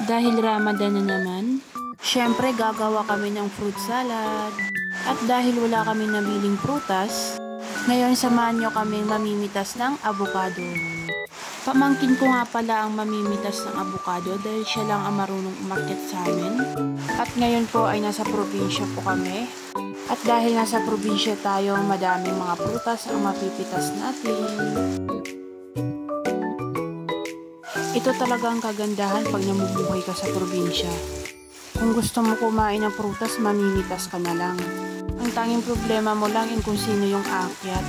Dahil Ramadan na naman, syempre gagawa kami ng fruit salad. At dahil wala kami nabiling prutas, ngayon samahan nyo kami mamimitas ng avocado. Pamangkin ko nga pala ang mamimitas ng avocado dahil siya lang ang marunong umakyat sa amin. At ngayon po ay nasa probinsya po kami. At dahil nasa probinsya tayo, madaming mga prutas ang mapipitas natin. Ito talaga ang kagandahan pag namumuhay ka sa probinsya. Kung gusto mo kumain ng prutas, mamimitas ka na lang. Ang tanging problema mo lang kung sino yung aakyat.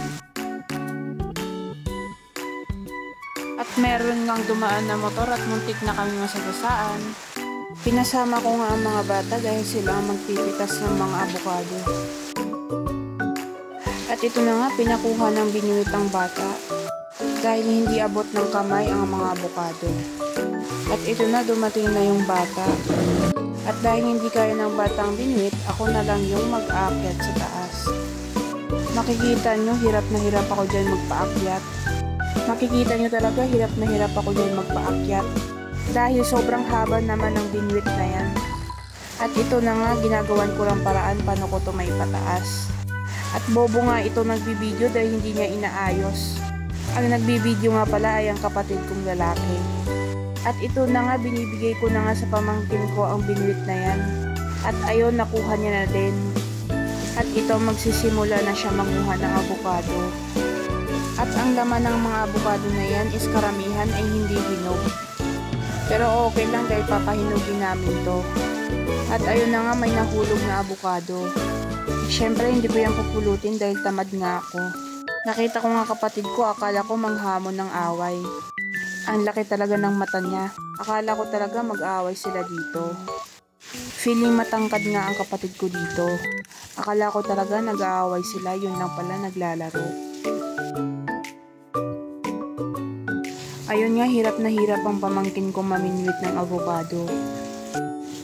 At meron ngang dumaan na motor at muntik na kami masagasaan. Pinasama ko nga ang mga bata dahil sila ang magpipitas ng mga avocado. At ito na nga, pinakuha ng binuwit ang bata dahil hindi abot ng kamay ang mga avocado. At ito na, dumating na yung bata. At dahil hindi kaya ng batang binuwit, ako na lang yung mag-aakyat sa taas. Makikita nyo, hirap na hirap ako dyan magpaakyat. Makikita nyo talaga, hirap na hirap ako dyan magpaakyat. Dahil sobrang haba naman ng binuwit na yan. At ito na nga, ginagawan ko lang paraan paano ko ito may pataas. At bobo nga ito nagbibideo dahil hindi niya inaayos. Ang nagbibideo nga pala ay ang kapatid kong lalaki. At ito na nga, binibigay ko na nga sa pamangkin ko ang binuwit na yan. At ayun, nakuha niya na din. At ito, magsisimula na siya manguha ng avocado. At ang laman ng mga avocado na yan is karamihan ay hindi hinog. Pero okay lang dahil papahinugin namin to. At ayun na nga, may nahulog na avocado. Siyempre hindi ko yan pupulutin dahil tamad nga ako. Nakita ko nga kapatid ko, akala ko manghamon ng away. Ang laki talaga ng mata niya. Akala ko talaga mag-aaway sila dito. Feeling matangkad nga ang kapatid ko dito. Akala ko talaga nag-aaway sila, yun lang pala naglalaro. Ayun nga, hirap na hirap ang pamangkin kong maminwit ng avocado.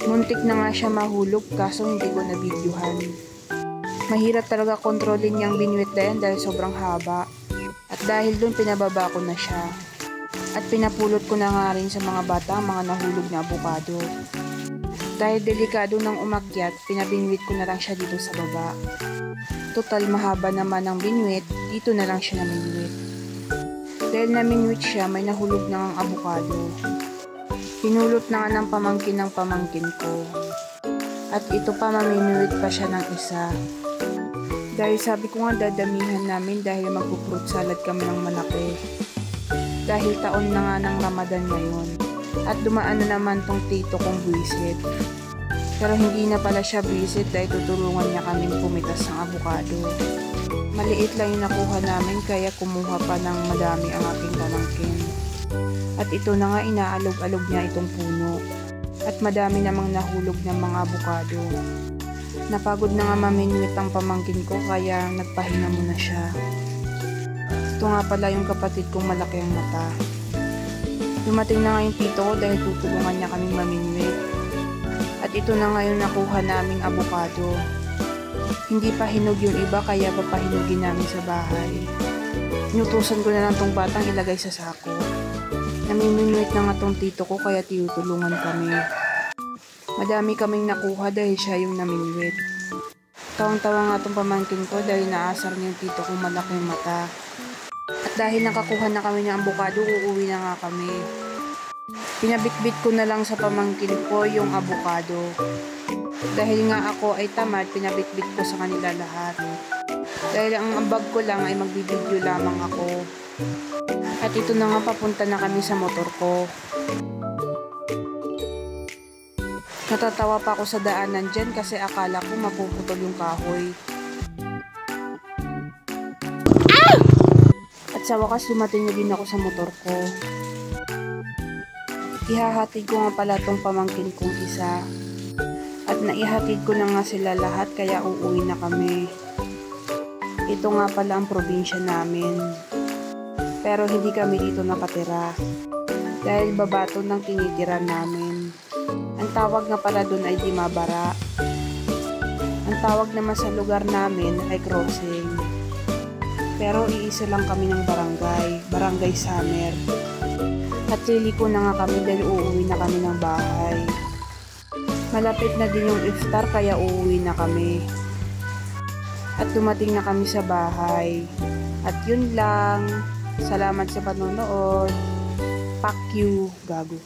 Muntik na nga siya mahulog kaso hindi ko na-videohan. Mahirap talaga kontrolin yung binwit na yan dahil sobrang haba. At dahil dun pinababa ko na siya. At pinapulot ko na nga rin sa mga bata ang mga nahulog na avocado. Dahil delikado ng umakyat, pinabinwit ko na lang siya dito sa baba. Total mahaba naman ang binwit, dito na lang siya naminwit. Dahil naminwit siya, may nahulog na ang avocado. Pinulot na nga ng pamangkin ko. At ito pa, maminwit pa siya ng isa. Dahil sabi ko nga dadamihan namin dahil magpo-fruit salad kami ng malaki. Dahil taon na nga ng Ramadan ngayon. At dumaan na naman tong tito kong buwisit. Pero hindi na pala siya buwisit dahil tutulungan niya kaming pumitas ng avocado. Maliit lang yung nakuha namin kaya kumuha pa ng madami ang aking pamangkin. At ito na nga, inaalog-alog niya itong puno. At madami namang nahulog ng mga avocado. Napagod na nga maminwit ang pamangkin ko kaya nagpahinga muna siya. Ito nga pala yung kapatid kong malaki ang mata. Dumating na nga yung tito ko dahil tutulungan niya kaming maminwit. At ito na nga yung nakuha naming avocado. Hindi pa hinog yung iba kaya papahinugin namin sa bahay. Inutusan ko na lang tong batang ilagay sa sako. Namiminwit na nga tong tito ko kaya tinutulungan kami. Madami kaming nakuha dahil siya yung naminwit. Tawang-tawa nga tong pamangkin ko dahil naasar niya yung tito kong malaki yung mata. At dahil nakakuha na kami ng avocado, uuwi na nga kami. Pinabitbit ko na lang sa pamangkin ko yung avocado. Dahil nga ako ay tamad, pinabitbit ko sa kanila lahat. Dahil ang ambag ko lang ay magbibideo lamang ako. At ito na nga, papunta na kami sa motor ko. Natatawa pa ako sa daanan dyan kasi akala ko mapuputol yung kahoy. At sa wakas, dumating na din ako sa motor ko. Ihahatid ko nga pala tong pamangkin kong isa. At naihatid ko na nga sila lahat kaya uuwi na kami. Ito nga pala ang probinsya namin. Pero hindi kami dito nakatira. Dahil babato ng tinitira namin. Ang tawag nga pala dun ay Dimabara. Ang tawag naman sa lugar namin ay Crossing. Pero iisa lang kami ng barangay Summer. At liliko na nga kami dahil uuwi na kami ng bahay. Malapit na din yung iftar kaya uuwi na kami. At dumating na kami sa bahay. At yun lang. Salamat sa panonood. Pak you, gago.